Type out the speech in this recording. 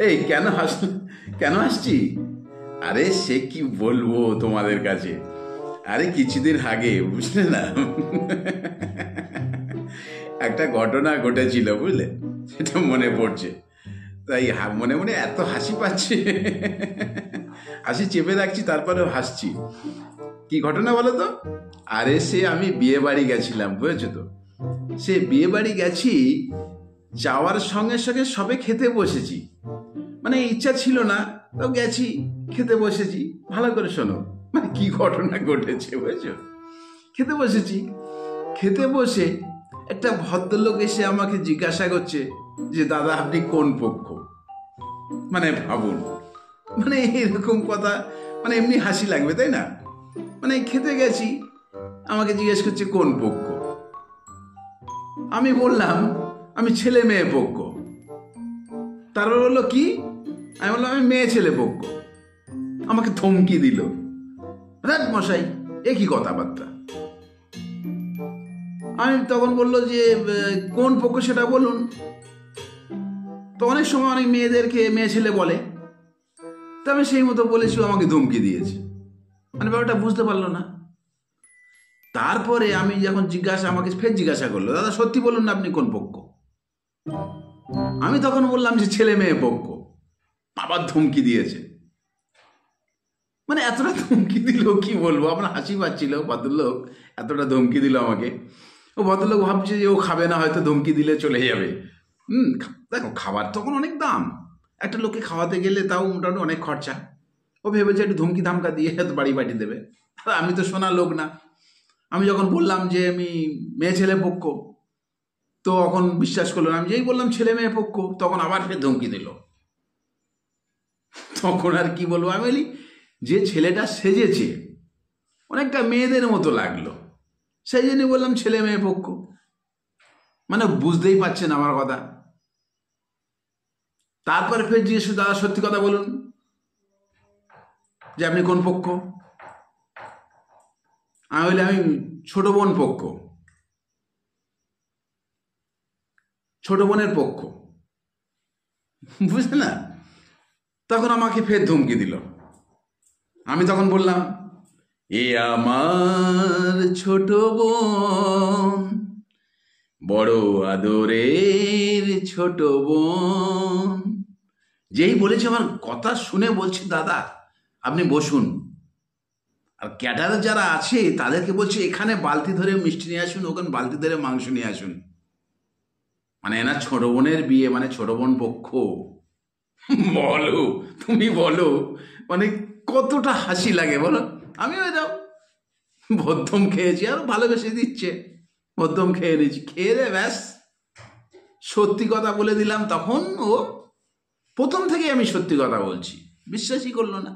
এই কেন হাসছি? আরে সে কি বলবো তোমাদের কাছে। আরে কিছুদিন আগে বুঝলে না, একটা ঘটনা ঘটেছিল বুঝলে, সেটা মনে পড়ছে। তাই মনে মনে এত হাসি পাচ্ছে, হাসি চেপে রাখছি, তারপরেও হাসছি। কি ঘটনা বলো তো? আরে সে আমি বিয়ে বাড়ি গেছিলাম, বুঝেছো তো। সে বিয়ে বাড়ি গেছি, যাওয়ার সঙ্গে সঙ্গে সবে খেতে বসেছি। মানে ইচ্ছা ছিল না, তাও গেছি, খেতে বসেছি। ভালো করে শোনো, মানে কি ঘটনা ঘটেছে বুঝেছো। খেতে বসেছি, খেতে বসে একটা ভদ্রলোক এসে আমাকে জিজ্ঞাসা করছে যে দাদা আপনি কোন পক্ষ। মানে ভাবুন, মানে এরকম কথা, মানে এমনি হাসি লাগবে তাই না। মানে খেতে গেছি, আমাকে জিজ্ঞেস করছে কোন পক্ষ। আমি বললাম আমি ছেলে মেয়ে পক্ষ। তারপর বললো কি? আমি বললাম আমি মেয়ে ছেলে পক্ষ। আমাকে ধমকি দিল। মশাই এ কি কথাবার্তা। আমি তখন বললো যে কোন পক্ষ সেটা বলুন। তো অনেক সময় অনেক মেয়েদেরকে মেয়ে ছেলে বলে, তো আমি সেই মতো বলেছি, আমাকে ধমকি দিয়েছে। মানে ব্যাপারটা বুঝতে পারলো না। তারপরে আমি যখন আমাকে ফের জিজ্ঞাসা করলো, দাদা সত্যি বলুন না আপনি কোন পক্ষ। আমি তখন বললাম যে ছেলে মেয়ে পক্ষ। আবার ধমকি দিয়েছে। মানে এতটা ধমকি দিল কি বলবো, আমার হাসি পাচ্ছিল। ভদ্রলোক এতটা ধমকি দিল আমাকে। ও ভদ্রলোক ভাবছে যে ও খাবে না, হয়তো ধমকি দিলে চলে যাবে। দেখো খাবার তখন অনেক দাম, একটা লোককে খাওয়াতে গেলে তাও মোটামুটি অনেক খরচা। ও ভেবেছে একটু ধমকি ধামকা দিয়ে হয়তো বাড়ি পাঠিয়ে দেবে। আমি তো শোনা লোক না। আমি যখন বললাম যে আমি মেয়ে ছেলে পক্ষ, তো এখন বিশ্বাস করলো না। আমি যেই বললাম ছেলে মেয়ে পক্ষ, তখন আবার ফের ধমকি দিল। তখন আর কি বলবো, আমি বলি যে ছেলেটা সেজেছে অনেকটা মেয়েদের মতো লাগলো, সেই জন্য বললাম ছেলে মেয়ে পক্ষ। মানে বুঝতেই পারছেন আমার কথা। তারপরে ফের জিজ্ঞেস, দাদা সত্যি কথা বলুন যে আপনি কোন পক্ষ। আমি বলি আমি ছোট বোন পক্ষ, ছোট বোনের পক্ষ। বুঝলে না। তখন আমাকে ফের ধমকি দিল। আমি তখন বললাম এ আমার ছোট বোন, বড় আদরের ছোট বোন। যেই বলেছে আমার কথা শুনে বলছি দাদা আপনি বসুন। আর ক্যাটারার যারা আছে তাদেরকে বলছে এখানে বালতি ধরে মিষ্টি নিয়ে আসুন, ওখানে বালতি ধরে মাংস নিয়ে আসুন। মানে এনার ছোট বোনের বিয়ে, মানে ছোট বোন পক্ষ। বলো, তুমি বলো, মানে কতটা হাসি লাগে বলো। আমি ওই দাও ভদ্যম খেয়েছি, আর ভালোবেসে দিচ্ছে, ভদ্যম খেয়ে নিয়েছি। খেয়ে দে ব্যাস সত্যি কথা বলে দিলাম। তখন ও প্রথম থেকে আমি সত্যি কথা বলছি, বিশ্বাসই করলো না।